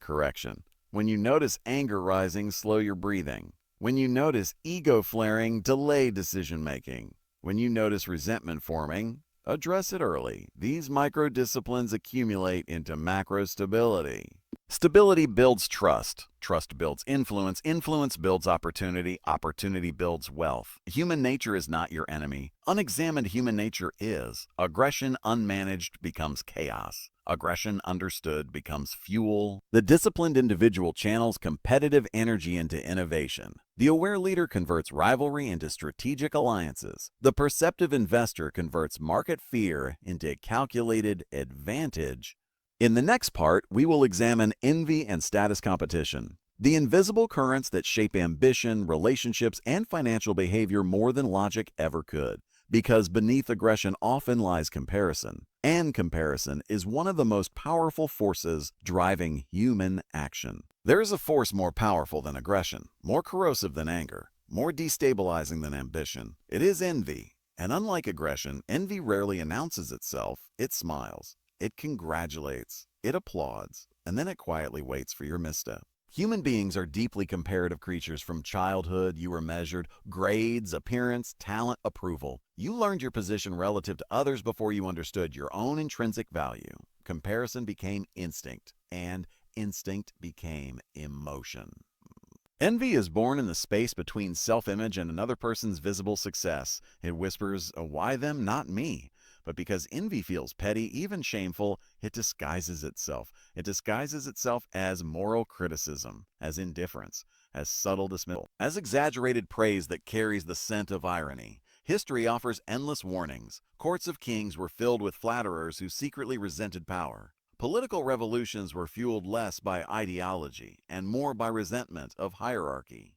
correction. When you notice anger rising, slow your breathing. When you notice ego flaring, delay decision-making. When you notice resentment forming, address it early. These micro-disciplines accumulate into macro stability. Stability builds trust. Trust builds influence. Influence builds opportunity. Opportunity builds wealth. Human nature is not your enemy. Unexamined human nature is. Aggression unmanaged becomes chaos. Aggression understood becomes fuel. The disciplined individual channels competitive energy into innovation. The aware leader converts rivalry into strategic alliances. The perceptive investor converts market fear into calculated advantage. In the next part, we will examine envy and status competition, the invisible currents that shape ambition, relationships, and financial behavior more than logic ever could. Because beneath aggression often lies comparison, and comparison is one of the most powerful forces driving human action. There is a force more powerful than aggression, more corrosive than anger, more destabilizing than ambition. It is envy, and unlike aggression, envy rarely announces itself. It smiles. It congratulates, it applauds, and then it quietly waits for your misstep. Human beings are deeply comparative creatures. From childhood, you were measured grades, appearance, talent, approval. You learned your position relative to others before you understood your own intrinsic value. Comparison became instinct, and instinct became emotion. Envy is born in the space between self-image and another person's visible success. It whispers, "Why them, not me?" But because envy feels petty, even shameful, it disguises itself. It disguises itself as moral criticism, as indifference, as subtle dismissal, as exaggerated praise that carries the scent of irony. History offers endless warnings. Courts of kings were filled with flatterers who secretly resented power. Political revolutions were fueled less by ideology and more by resentment of hierarchy.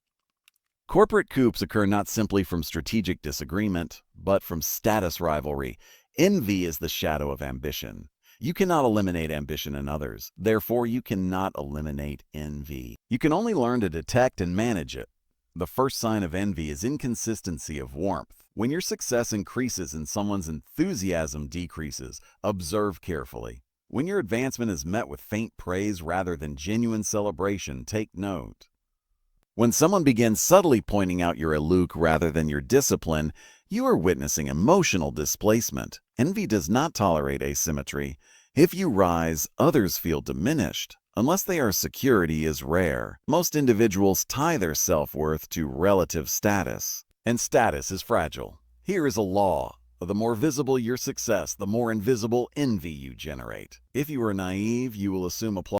Corporate coups occur not simply from strategic disagreement, but from status rivalry. Envy is the shadow of ambition. You cannot eliminate ambition in others. Therefore, you cannot eliminate envy. You can only learn to detect and manage it. The first sign of envy is inconsistency of warmth. When your success increases and someone's enthusiasm decreases, observe carefully. When your advancement is met with faint praise rather than genuine celebration, take note. When someone begins subtly pointing out your eluque rather than your discipline, you are witnessing emotional displacement. Envy does not tolerate asymmetry. If you rise, others feel diminished. Unless their security is rare, most individuals tie their self-worth to relative status. And status is fragile. Here is a law. The more visible your success, the more invisible envy you generate. If you are naive, you will assume applause